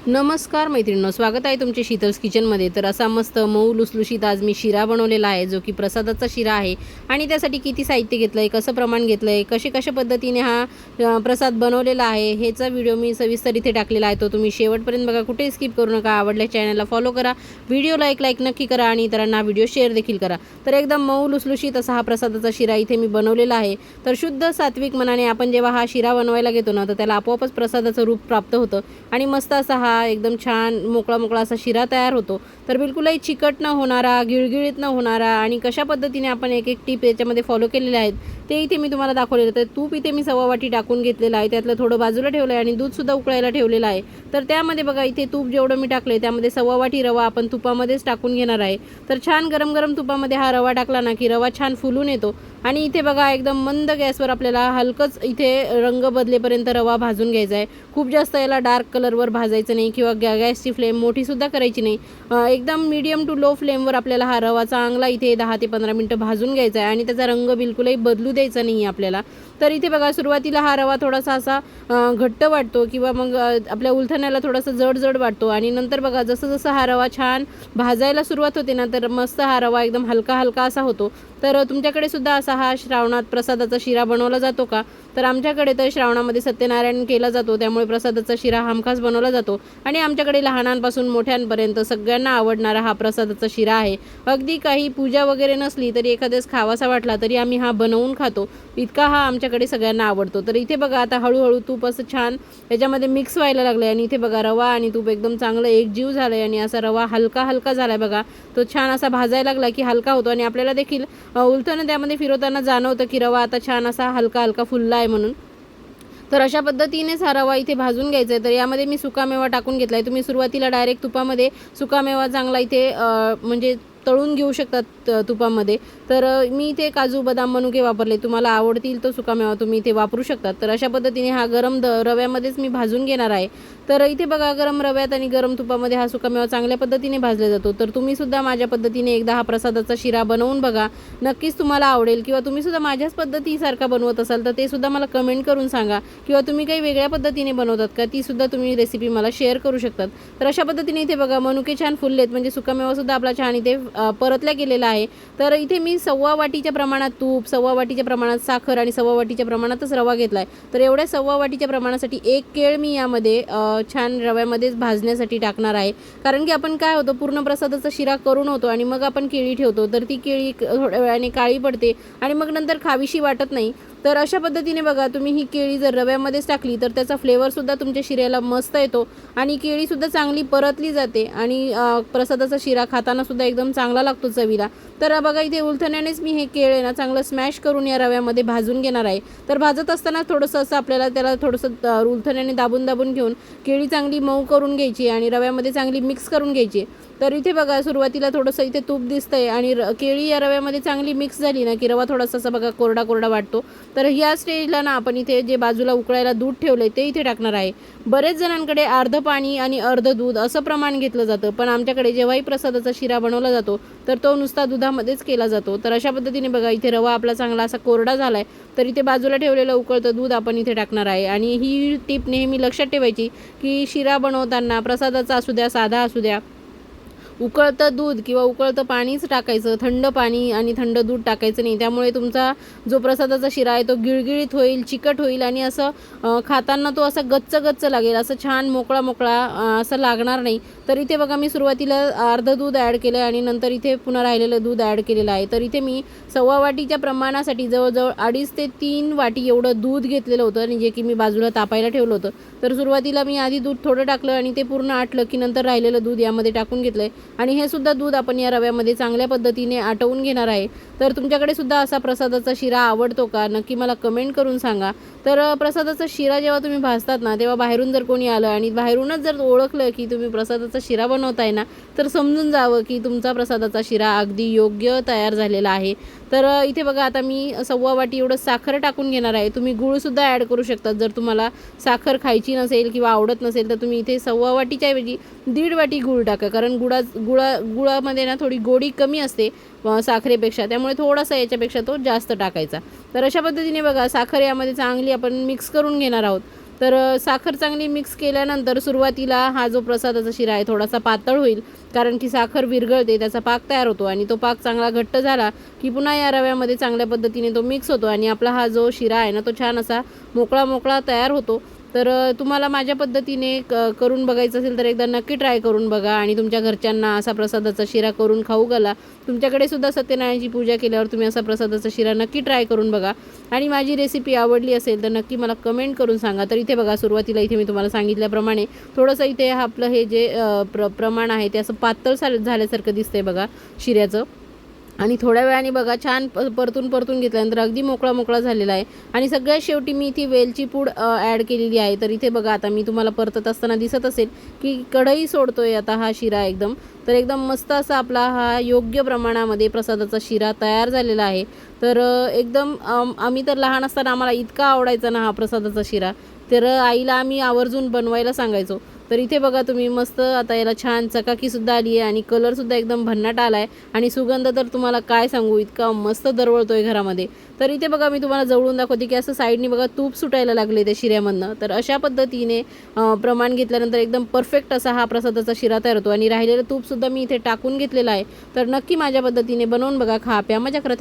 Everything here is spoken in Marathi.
नमस्कार मैत्रिणींनो, स्वागत आहे तुमचे शीतल्स किचनमध्ये। तर असा मस्त मऊ लुसलुशीत आज मी शिरा बनवलेला आहे, जो की प्रसादाचा शिरा आहे। आणि त्यासाठी किती साहित्य घेतलं आहे, कसं प्रमाण घेतलं आहे, कशा पद्धतीने हा प्रसाद बनवलेला आहे, ह्याचा व्हिडिओ मी सविस्तर इथे टाकलेला आहे। तो तुम्ही शेवटपर्यंत बघा, कुठेही स्किप करू नका। आवडल्या चॅनलला फॉलो करा, व्हिडिओला एक लाईक नक्की करा आणि इतरांना व्हिडिओ शेअर देखील करा। तर एकदम मऊ लुसलुशीत असा हा प्रसादाचा शिरा इथे मी बनवलेला आहे। तर शुद्ध सात्विक मनाने आपण जेव्हा हा शिरा बनवायला घेतो ना, तर त्याला आपोआपच प्रसादाचं रूप प्राप्त होतं आणि मस्त असा हा एकदम छान मोकळा असा शिरा तयार होतो। तर बिलकुलही चिकट न होणारा, गिळगिळीत न होणारा आणि कशा पद्धतीने आपण एक टिप याच्यामध्ये फॉलो केलेले आहेत ते इथे मी तुम्हाला दाखवलेलं। तर तूप इथे मी सव्वा वाटी टाकून घेतलेलं आहे, त्यातलं थोडं बाजूला ठेवलं आहे आणि दूधसुद्धा उकळायला ठेवलेलं आहे। तर त्यामध्ये बघा, इथे तूप जेवढं मी टाकलं आहे त्यामध्ये सव्वा वाटी रवा आपण तुपामध्येच टाकून घेणार आहे। तर छान गरम तुपामध्ये हा रवा टाकला ना की रवा छान फुलून येतो। आणि इथे बघा, एकदम मंद गॅसवर आपल्याला हलकंच इथे रंग बदलेपर्यंत रवा भाजून घ्यायचा आहे। खूप जास्त याला डार्क कलरवर भाजायचं नाही किंवा गॅसची फ्लेम मोठीसुद्धा करायची नाही। एकदम मीडियम टू लो फ्लेमवर आपल्याला हा रवा चांगला इथे 10 ते 15 मिनटं भाजून घ्यायचा आहे आणि त्याचा रंग बिलकुलही बदलू द्यायचा नाही आहे आपल्याला। तर इथे बघा, सुरुवातीला हा रवा थोडासा असा घट्ट वाटतो किंवा मग आपल्या उलथण्याला थोडासा जड वाटतो आणि नंतर बघा, जसं हा रवा छान भाजायला सुरुवात होते ना, तर मस्त हा रवा एकदम हलका असा होतो। तर तुमच्याकडे सुद्धा असा हा श्रावणात प्रसादाचा शिरा बनवला जातो का? तर आमच्याकडे तर श्रावणामध्ये सत्यनारायण केला जातो, त्यामुळे प्रसादाचा शिरा हमखास बनवला जातो आणि आमच्याकडे लहानांपासून मोठ्यांपर्यंत सगळ्यांना आवडणारा हा प्रसादाचा शिरा आहे। अगदी काही पूजा वगैरे नसली तरी एखाद्यास खावासा वाटला तरी आम्ही हा बनवून खातो, इतका हा आमच्याकडे सगळ्यांना आवडतो। तर इथे बघा, आता हळूहळू तूप असं छान याच्यामध्ये मिक्स व्हायला लागलं आहे आणि इथे बघा, रवा आणि तूप एकदम चांगलं एकजीव झालं आहे आणि असा रवा हलका झाला आहे बघा। तो छान असा भाजायला लागला की हलका होतो आणि आपल्याला देखील उलथणं त्यामध्ये फिरवताना जाणवतं की रवा आता छान असा हलका फुलला आहे म्हणून। तर अशा पद्धतीनेच हा रवा इथे भाजून घ्यायचा आहे। तर यामध्ये मी सुकामेवा टाकून घेतला आहे। तुम्ही सुरुवातीला डायरेक्ट तुपामध्ये सुकामेवा चांगला इथे म्हणजे तळून घेऊ शकतात तुपामध्ये। तर मी इथे काजू बदाम मनुके वापरले, तुम्हाला आवडतील तो सुकामेवा तुम्ही इथे वापरू शकतात। तर अशा पद्धतीने हा गरम रव्यामध्येच मी भाजून घेणार आहे। तर इथे बघा, गरम रव्यात आणि गरम तुपामध्ये हा सुकामेवा चांगल्या पद्धतीने भाजला जातो। तर तुम्ही सुद्धा माझ्या पद्धतीने एकदा हा प्रसादाचा शिरा बनवून बघा, नक्कीच तुम्हाला आवडेल। किंवा तुम्ही सुद्धा माझ्याच पद्धतीसारखा बनवत असाल तर ते सुद्धा मला कमेंट करून सांगा, किंवा तुम्ही काही वेगळ्या पद्धतीने बनवतात का ती सुद्धा तुम्ही रेसिपी मला शेअर करू शकतात। तर अशा पद्धतीने इथे बघा, मनुके छान फुललेत म्हणजे सुकामेवा सुद्धा आपला छान इथे परतल्या गेलेला आहे। तर इथे मी सव्वा वाटीच्या प्रमाणात तूप, सव्वा वाटीच्या प्रमाणात साखर आणि सव्वा वाटीच्या प्रमाणातच रवा घेतला आहे। तर एवढ्या सव्वा वाटीच्या प्रमाणासाठी एक केळ मी यामध्ये छान रव्यामध्येच भाजण्यासाठी टाकणार आहे। कारण की आपण काय होतं, पूर्ण प्रसादाचा शिरा करून होतो आणि मग आपण केळी ठेवतो, तर ती केळी थोड्या वेळाने काळी पडते आणि मग नंतर खावीशी वाटत नाही। तर अशा पद्धतीने बघा, तुम्ही ही केळी जर रव्यामध्येच टाकली तर त्याचा फ्लेवरसुद्धा तुमच्या शिऱ्याला मस्त येतो आणि केळीसुद्धा चांगली परतली जाते आणि प्रसादाचा शिरा खातानासुद्धा एकदम चांगला लागतो चवीला। तर बघा, इथे उलथण्यानेच मी हे केळ ना चांगलं स्मॅश करून या रव्यामध्ये भाजून घेणार आहे। तर भाजत असताना थोडंसं असं आपल्याला त्याला थोडंसं उलथण्याने दाबून घेऊन केळी चांगली मऊ करून घ्यायची आणि रव्यामध्ये चांगली मिक्स करून घ्यायची। तर इथे बघा, सुरुवातीला थोडंसं इथे तूप दिसतंय आणि केळी या रव्यामध्ये चांगली मिक्स झाली ना की रवा थोडासा असा बघा कोरडा वाटतो। तर ह्या स्टेजला ना आपण इथे जे बाजूला उकळायला दूध ठेवलंय ते इथे टाकणार आहे। बरेच जणांकडे अर्ध पाणी आणि अर्ध दूध असं प्रमाण घेतलं जातं, पण आमच्याकडे जेव्हाही प्रसादाचा शिरा बनवला जातो तर तो नुसता दुधामध्येच केला जातो। तर अशा पद्धतीने बघा, इथे रवा आपला चांगला असा कोरडा झाला आहे। तर इथे बाजूला ठेवलेलं उकळतं दूध आपण इथे टाकणार आहे। आणि ही टीप नेहमी लक्षात ठेवायची की शिरा बनवताना प्रसादाचा असू द्या, साधा असू द्या, उकळतं दूध किंवा उकळतं पाणीच टाकायचं, थंड पाणी आणि थंड दूध टाकायचं नाही। त्यामुळे तुमचा जो प्रसादाचा शिरा आहे तो गिळगिळीत होईल, चिकट होईल आणि असं खाताना तो असा गच्च लागेल, असं छान मोकळा असं लागणार नाही। तर इथे बघा, मी सुरुवातीला अर्ध दूध ॲड केलं आणि नंतर इथे पुन्हा राहिलेलं दूध ॲड केलेलं आहे। तर इथे मी सव्वा वाटीच्या प्रमाणासाठी जवळजवळ 2.5 ते 3 वाटी एवढं दूध घेतलेलं होतं आणि जे की मी बाजूला तापायला ठेवलं होतं। तर सुरुवातीला मी आधी दूध थोडं टाकलं आणि ते पूर्ण आटलं की नंतर राहिलेलं दूध यामध्ये टाकून घेतलं आणि हे सुद्धा दूध आपण या रव्यामध्ये चांगल्या पद्धतीने आटवून घेणार आहे। तर तुमच्याकडे सुद्धा असा प्रसादाचा शिरा आवडतो का, नक्की मला कमेंट करून सांगा। तर प्रसादाचा शिरा जेव्हा तुम्ही भाजतात ना, तेव्हा बाहेरून जर कोणी आलं आणि बाहेरूनच जर ओळखलं की तुम्ही प्रसादाचा शिरा बनवताय ना, तर समजून जावं की तुमचा प्रसादाचा शिरा अगदी योग्य तयार झालेला आहे। तर इथे बघा, आता मी सव्वा वाटी एवढं साखर टाकून घेणार आहे। तुम्ही गूळसुद्धा ॲड करू शकतात, जर तुम्हाला साखर खायची नसेल किंवा आवडत नसेल तर तुम्ही इथे सव्वा वाटीच्या ऐवजी 1.5 वाटी गूळ टाका, कारण गुळामध्ये ना थोडी गोडी कमी असते साखरेपेक्षा, त्यामुळे थोडासा याच्यापेक्षा तो जास्त टाकायचा। तर अशा पद्धतीने बघा, साखर यामध्ये चांगली आपण मिक्स करून घेणार आहोत। तर साखर चांगली मिक्स केल्यानंतर सुरुवातीला हा जो प्रसादाचा शिरा आहे थोडासा पातळ होईल, कारण की साखर विरघळते, त्याचा पाक तयार होतो आणि तो पाक चांगला घट्ट झाला की पुन्हा या रव्यामध्ये चांगल्या पद्धतीने तो मिक्स होतो आणि आपला हा जो शिरा आहे ना तो छान असा मोकळा मोकळा तयार होतो. तर तुम्हाला माझ्या पद्धतीने करून बघायचं असेल तर एकदा नक्की ट्राय करून बघा आणि तुमच्या घरच्यांना असा प्रसादाचा शिरा करून खाऊ घाला. तुमच्याकडे सुद्धा सत्यनारायणाची पूजा केल्यावर तुम्ही असा प्रसादाचा शिरा नक्की ट्राय करून बघा आणि माझी रेसिपी आवडली असेल तर नक्की मला कमेंट करून सांगा. तर इथे बघा, सुरुवातीला इथे मी तुम्हाला सांगितल्याप्रमाणे थोडंसं इथे आपलं हे जे प्रमाण आहे ते असं पातळ झाल्यासारखं दिसतंय बघा शिऱ्याचं. आणि थोड्या वेळाने बघा छान परतून घेतल्यानंतर अगदी मोकळा मोकळा झालेला आहे. आणि सगळ्यात शेवटी मी इथे वेलची पूड ॲड केलेली आहे. तर इथे बघा, आता मी तुम्हाला परतत असताना दिसत असेल की कढई सोडतोय आता हा शिरा एकदम. तर एकदम मस्त असा आपला हा योग्य प्रमाणामध्ये प्रसादाचा शिरा तयार झालेला आहे. तर एकदम आम्ही तर लहान असताना आम्हाला इतका आवडायचा ना हा प्रसादाचा शिरा, तर आईला आम्ही आवर्जून बनवायला सांगायचो. तर इथे बघा तुम्ही मस्त आता याला छान चकाकीसुद्धा आली आहे आणि कलरसुद्धा एकदम भन्नाट आला आहे आणि सुगंध तर तुम्हाला काय सांगू, इतका मस्त दरवळतो आहे घरामध्ये. तर इथे बघा मी तुम्हाला जवळून दाखवते की असं साईडनी बघा तूप सुटायला लागले त्या शिऱ्यामधनं. तर अशा पद्धतीने प्रमाण घेतल्यानंतर एकदम परफेक्ट असा हा प्रसादाचा शिरा तयार होतो आणि राहिलेलं तूपसुद्धा मी इथे टाकून घेतलेलं आहे. तर नक्की माझ्या पद्धतीने बनवून बघा, खा प्या मजा करा.